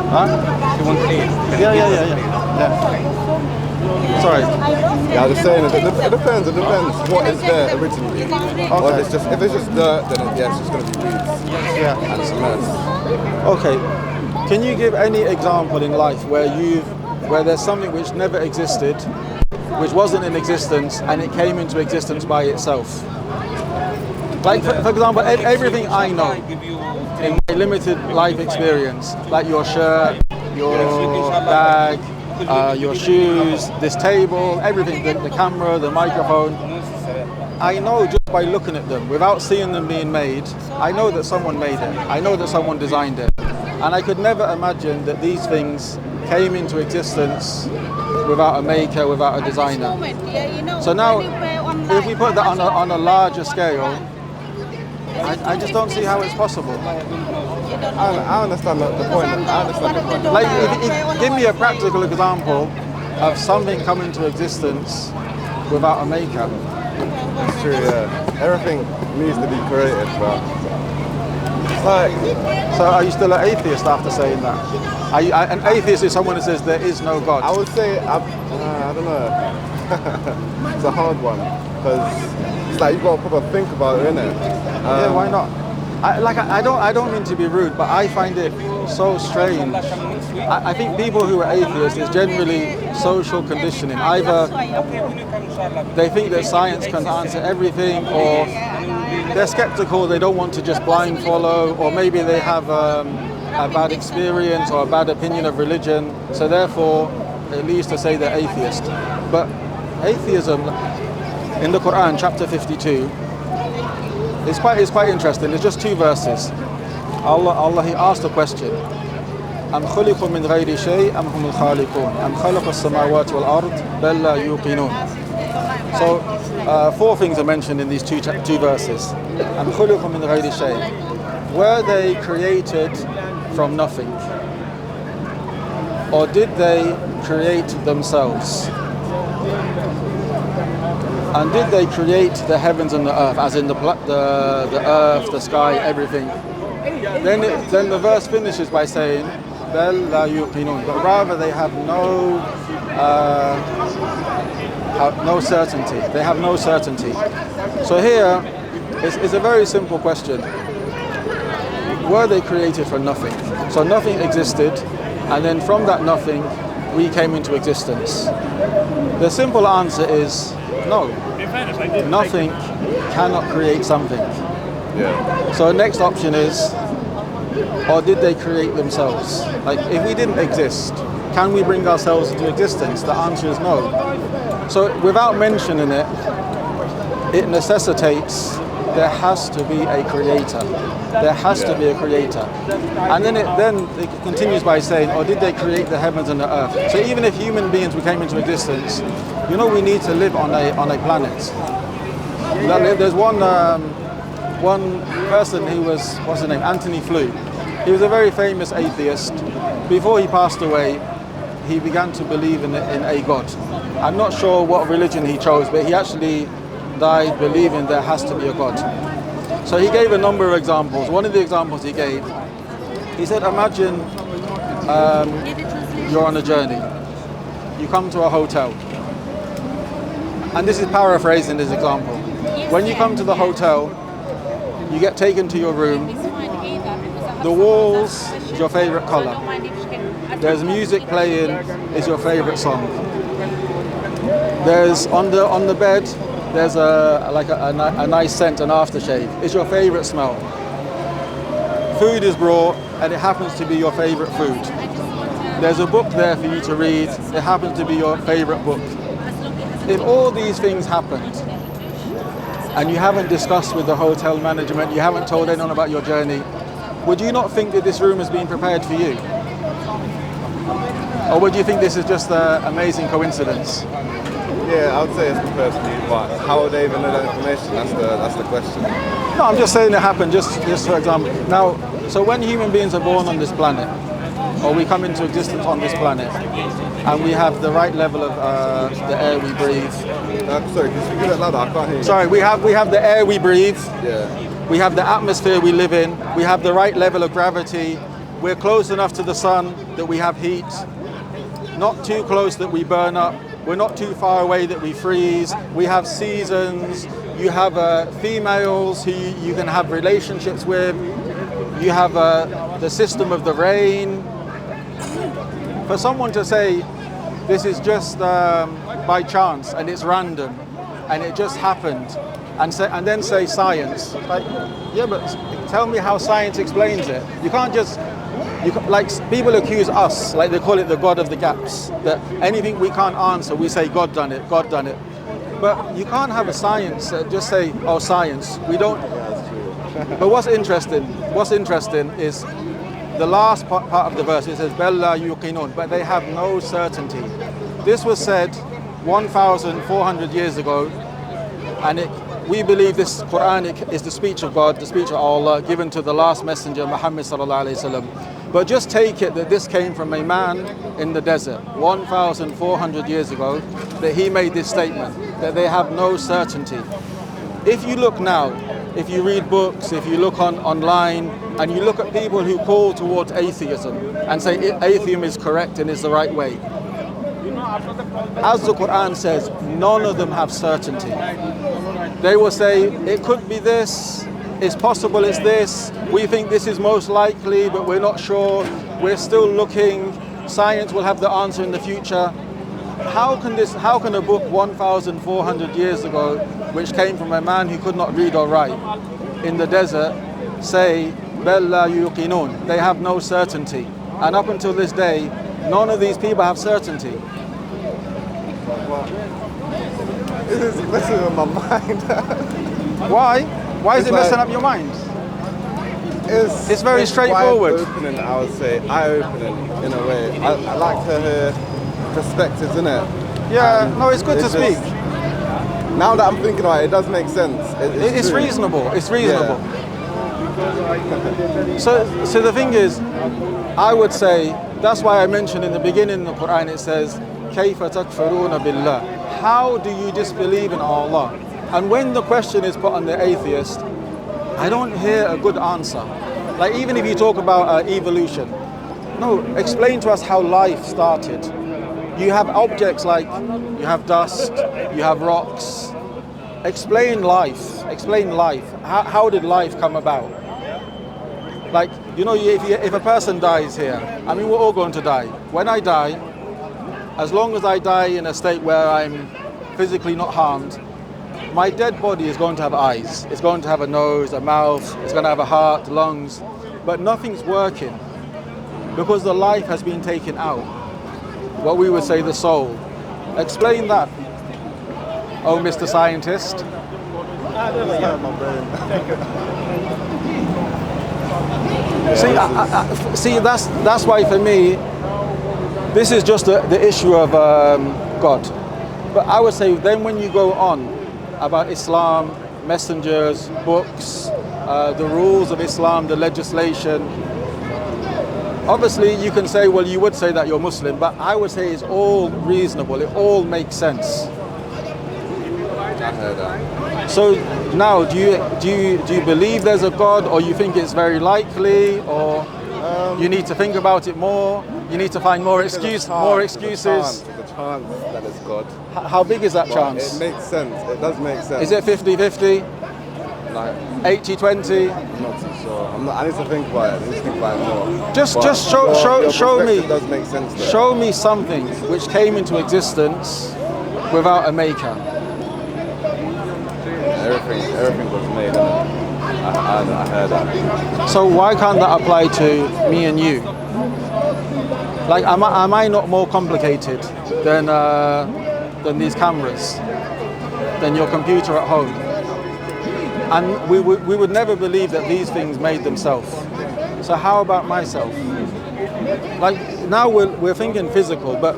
Huh? She won't say it. Yeah. Sorry. Yeah, I was just saying, it depends what is there originally. Or if it's just dirt, then it's just going to be weeds. Yeah. And cement. Okay. Can you give any example in life where there's something which never existed, which wasn't in existence, and it came into existence by itself? Like, for example, everything I know in my limited life experience, like your shirt, your bag, your shoes, this table, everything, the camera, the microphone, I know just by looking at them, without seeing them being made, I know that someone made it. I know that someone designed it. And I could never imagine that these things came into existence without a maker, without a designer. So now, if we put that on a larger scale, I just don't see how it's possible. I understand the point. Like, give me a practical example of something coming to existence without a maker. It's true, yeah. Everything needs to be created, but like. So are you still an atheist after saying that? An atheist is someone who says there is no God. I would say, I don't know. It's a hard one, because it's like you've got to proper think about it, innit? Yeah, why not? I don't mean to be rude, but I find it so strange. I think people who are atheists is generally social conditioning. Either they think that science can answer everything, or they're skeptical, they don't want to just blind follow, or maybe they have a bad experience or a bad opinion of religion, so therefore it leads to say they're atheist. But atheism, in the Quran, chapter 52, it's quite interesting. It's just 2 verses. Allah he asked a question. أم خلقوا من غير شيء أم هم الخالقون أم خلق السماوات والأرض بل لا يوقنون. So 4 things are mentioned in these two verses. أم خلقوا من غير شيء. Were they created from nothing? Or did they create themselves? And did they create the heavens and the earth, as in the earth, the sky, everything? Then the verse finishes by saying, بَلْ لَا يُوقِنُونَ, but rather they have no certainty. They have no certainty. So here, it's a very simple question. Were they created from nothing? So nothing existed, and then from that nothing, we came into existence. The simple answer is no. Nothing cannot create something. Yeah. So the next option is, or did they create themselves? Like, if we didn't exist, can we bring ourselves into existence? The answer is no. So without mentioning it, it necessitates there has to be a creator. There has to be a creator. And then it continues by saying, or did they create the heavens and the earth? So even if human beings came into existence, we need to live on a planet. There's one person who was, what's his name, Anthony Flew. He was a very famous atheist. Before he passed away, he began to believe in a God. I'm not sure what religion he chose, but he actually died believing there has to be a God. So he gave a number of examples. One of the examples he gave, he said, imagine you're on a journey. You come to a hotel. And this is paraphrasing this example. When you come to the hotel, you get taken to your room. The walls is your favorite color. There's music playing, is your favorite song. There's on the bed, there's a nice scent, an aftershave. It's your favorite smell. Food is brought, and it happens to be your favorite food. There's a book there for you to read. It happens to be your favorite book. If all these things happened, and you haven't discussed with the hotel management, you haven't told anyone about your journey, would you not think that this room has been prepared for you? Or would you think this is just an amazing coincidence? Yeah, I would say it's prepared for you, but how would they even know that information? That's the question. No, I'm just saying it happened, just for example. Now, so when human beings are born on this planet, or we come into existence on this planet, and we have the right level of the air we breathe. Sorry, can you speak a bit louder? I can't hear you. Sorry, we have the air we breathe. Yeah. We have the atmosphere we live in. We have the right level of gravity. we're close enough to the sun that we have heat, not too close that we burn up. We're not too far away that we freeze. We have seasons. You have females who you can have relationships with. You have the system of the rain. For someone to say this is just by chance and it's random and it just happened, and then say science, like, yeah, but tell me how science explains it. You can't just, like people accuse us, like they call it the God of the gaps, that anything we can't answer, we say God done it, God done it. But you can't have a science that just say, oh, science. We don't. But what's interesting is the last part of the verse. It says, "Bella yuqinun," but they have no certainty. This was said 1,400 years ago, and we believe this Quran is the speech of God, the speech of Allah, given to the last messenger, Muhammad sallallahu alaihi wasallam. But just take it that this came from a man in the desert 1,400 years ago, that he made this statement, that they have no certainty. If you look now, if you read books, if you look online, and you look at people who call towards atheism and say atheism is correct and is the right way, as the Quran says, none of them have certainty. They will say, it could be this, it's possible it's this, we think this is most likely, but we're not sure, we're still looking, science will have the answer in the future. How can a book 1,400 years ago, which came from a man who could not read or write in the desert, say, Bella yuqinun, they have no certainty. And up until this day, none of these people have certainty. This is messing with my mind. Why? Why is it messing up your mind? It's very straightforward. Eye-opening, I would say, eye-opening in a way. I like to hear perspectives, innit? Yeah, no, it's good to speak. Now that I'm thinking about it, it does make sense. It's reasonable. It's reasonable. Yeah. So the thing is, I would say, that's why I mentioned in the beginning of the Quran, it says, كَيْفَ تَكْفُرُونَ بِاللَّهِ. How do you disbelieve in Allah? And when the question is put on the atheist, I don't hear a good answer. Like even if you talk about evolution, no, explain to us how life started. You have objects like, you have dust, you have rocks. Explain life, explain life. How did life come about? Like, you know, if a person dies here, I mean, we're all going to die. When I die, as long as I die in a state where I'm physically not harmed, my dead body is going to have eyes. It's going to have a nose, a mouth, it's going to have a heart, lungs, but nothing's working because the life has been taken out. What we would say the soul. Explain that, oh Mr. Scientist. See, that's why for me, this is just the issue of God. But I would say then when you go on about Islam, messengers, books, the rules of Islam, the legislation, obviously you can say, well, you would say that you're Muslim, but I would say it's all reasonable, it all makes sense. I heard that. So now, do you believe there's a God, or you think it's very likely, or you need to think about it more? You need to find more excuses. There's a chance that it's God. How big is that chance? It makes sense. It does make sense. Is it 50-50? Like 80-20? I'm not too sure. I need to think about it. I need to think about it more. Just show me. It does make sense there. Show me something which came into existence without a maker. Everything was made. I heard that. So why can't that apply to me and you? Like, am I not more complicated than these cameras, than your computer at home? And we would never believe that these things made themselves. So how about myself? Like now we're thinking physical, but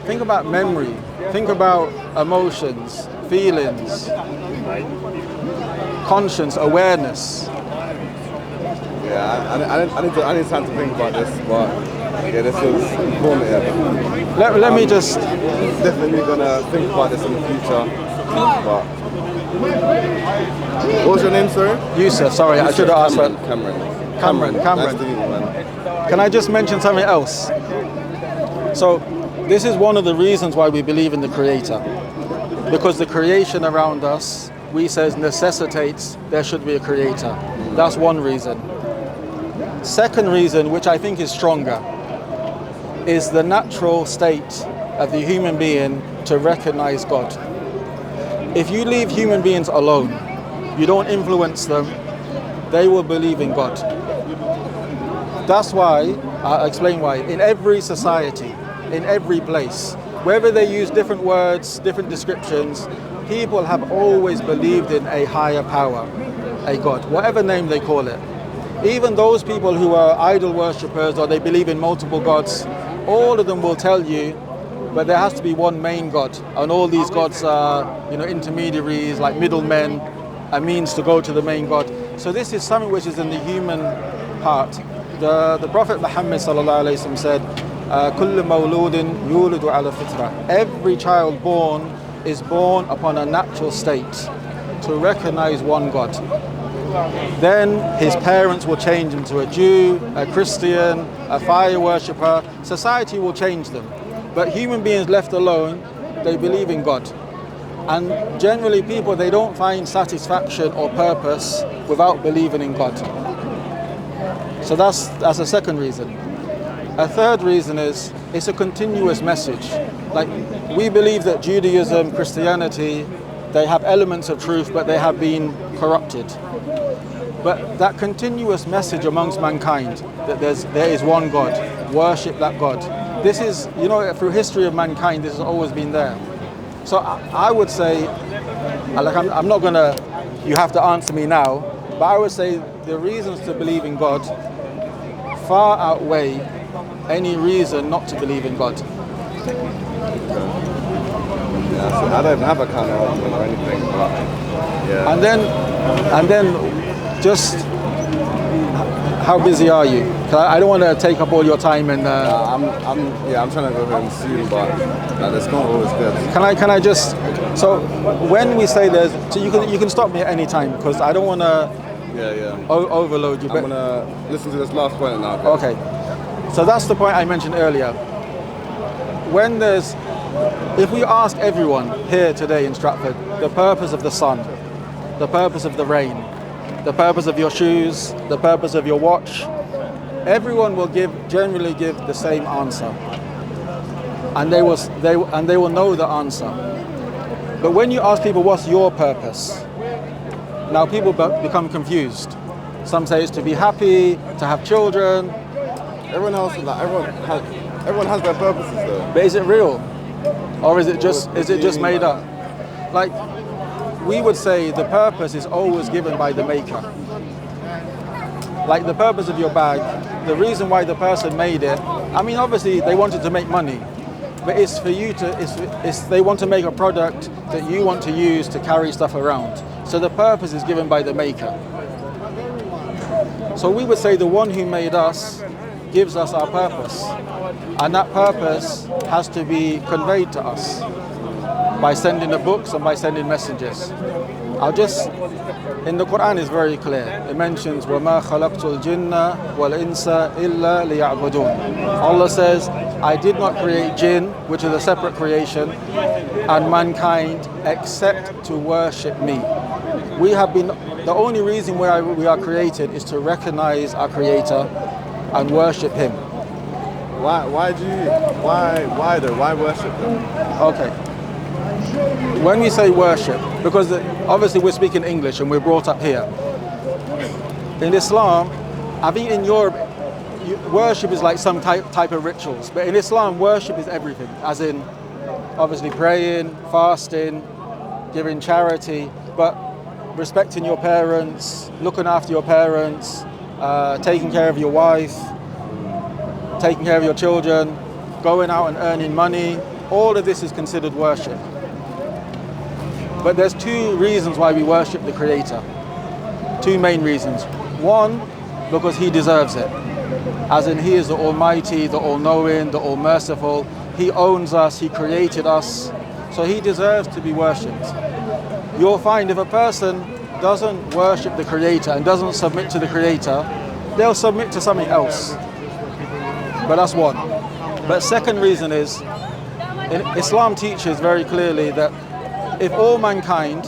think about memory, think about emotions, feelings, conscience, awareness. Yeah, I need time to think about this, but yeah, this was informative. Let me just... Definitely gonna think about this in the future, but... What was your name, sorry? Yusuf, sorry, Yusuf, I should have asked that. Cameron. Cameron. Nice to meet you, man. Can I just mention something else? So this is one of the reasons why we believe in the Creator. Because the creation around us, we says, necessitates there should be a Creator. That's one reason. Second reason, which I think is stronger, is the natural state of the human being to recognize God. If you leave human beings alone, you don't influence them, they will believe in God. That's why, I'll explain why, in every society, in every place, wherever they use different words, different descriptions, people have always believed in a higher power, a God, whatever name they call it. Even those people who are idol worshippers or they believe in multiple gods, all of them will tell you, but there has to be one main God, and all these gods are, intermediaries, like middlemen, a means to go to the main God. So this is something which is in the human heart. The Prophet Muhammad sallallahu alaihi wasallam said, "Kullu mawludin yulidu ala fitra." Every child born is born upon a natural state to recognize one God. Then his parents will change him to a Jew, a Christian, a fire worshipper. Society will change them. But human beings left alone, they believe in God. And generally people, they don't find satisfaction or purpose without believing in God. So that's a second reason. A third reason is it's a continuous message. Like, we believe that Judaism, Christianity, they have elements of truth, but they have been corrupted. But that continuous message amongst mankind, that there is one God, worship that God. This is, through history of mankind, this has always been there. So I would say, like, I'm not gonna, you have to answer me now, but I would say the reasons to believe in God far outweigh any reason not to believe in God. Yeah, so I don't have a kind of argument or anything, but yeah. And then just how busy are you? 'Cause I don't want to take up all your time and. I'm trying to go home soon, but it's not always good. Can I just? So when we say there's, so you can stop me at any time because I don't want to. Overload you. I'm gonna listen to this last point now. Okay. So that's the point I mentioned earlier. If we ask everyone here today in Stratford the purpose of the sun, the purpose of the rain, the purpose of your shoes, the purpose of your watch, everyone will generally give the same answer, and they will know the answer. But when you ask people what's your purpose, now people become confused. Some say it's to be happy, to have children. Everyone has their purposes though. But is it real, or is it just made up? Like, we would say the purpose is always given by the maker. Like the purpose of your bag, the reason why the person made it, I mean, obviously they wanted to make money, but it's for you they want to make a product that you want to use to carry stuff around. So the purpose is given by the maker. So we would say the one who made us gives us our purpose, and that purpose has to be conveyed to us by sending the books and by sending messages. In the Quran is very clear. It mentions وَمَا خَلَقْتُ الْجِنَّ وَالْإِنسَ إِلَّا لِيَعْبُدُونَ. Allah says, I did not create jinn, which is a separate creation, and mankind except to worship me. The only reason why we are created is to recognize our Creator and worship Him. Why worship Him? Okay. When we say worship, because obviously we're speaking English and we're brought up here. In Islam, I think in Europe, worship is like some type of rituals. But in Islam, worship is everything. As in, obviously praying, fasting, giving charity, but respecting your parents, looking after your parents, taking care of your wife, taking care of your children, going out and earning money. All of this is considered worship. But there's two reasons why we worship the Creator. Two main reasons. One, because He deserves it. As in, He is the Almighty, the All-Knowing, the All-Merciful. He owns us, He created us. So He deserves to be worshipped. You'll find if a person doesn't worship the Creator and doesn't submit to the Creator, they'll submit to something else. But that's one. But second reason is, Islam teaches very clearly that if all mankind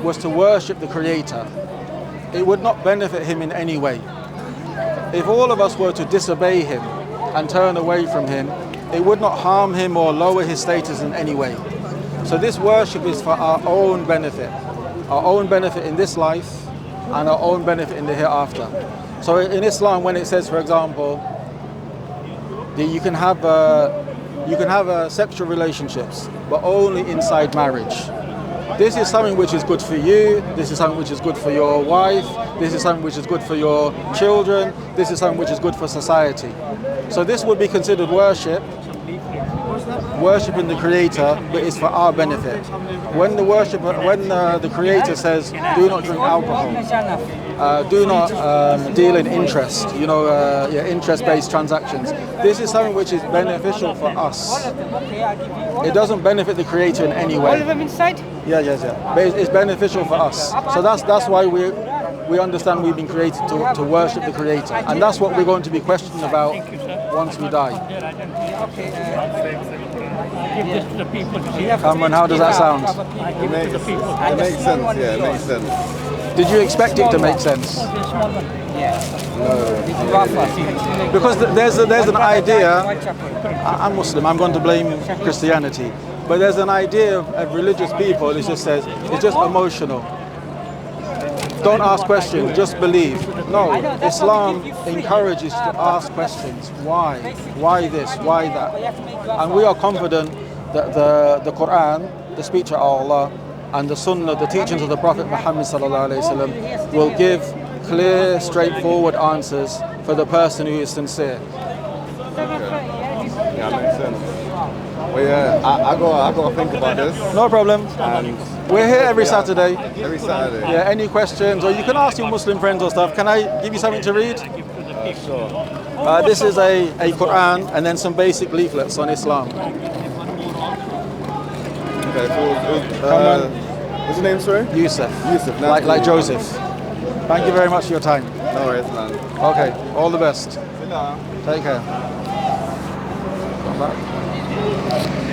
was to worship the Creator, it would not benefit him in any way. If all of us were to disobey him and turn away from him, it would not harm him or lower his status in any way. So this worship is for our own benefit in this life and our own benefit in the hereafter. So in Islam, when it says, for example, that you can have sexual relationships, but only inside marriage. This is something which is good for you, this is something which is good for your wife, this is something which is good for your children, this is something which is good for society. So this would be considered worshiping the Creator, but it's for our benefit. When the Creator says, do not drink alcohol, do not deal in interest, interest-based transactions. This is something which is beneficial for us. It doesn't benefit the Creator in any way. All of them inside? Yeah. But it's beneficial for us. So that's why we understand we've been created to worship the Creator. And that's what we're going to be questioned about once we die. Cameron, how does that sound? It makes sense, yeah, it makes sense. Did you expect it to make sense? No. Because there's an idea, I'm Muslim, I'm going to blame Christianity, but there's an idea of religious people, it just says, it's just emotional. Don't ask questions, just believe. No, Islam encourages to ask questions. Why? Why this? Why that? And we are confident that the Quran, the speech of Allah, and the Sunnah, the teachings of the Prophet Muhammad ﷺ, will give clear, straightforward answers for the person who is sincere. Yeah, makes sense. Well, yeah, I got to think about this. No problem. And we're here every Saturday. Every Saturday. Yeah, any questions, or you can ask your Muslim friends or stuff. Can I give you something to read? Sure. This is a Quran and then some basic leaflets on Islam. Okay, what's your name, sorry? Yusuf. Yusuf. Like Joseph. Thank you very much for your time. No worries, man. Okay, all the best. Take care. Come back.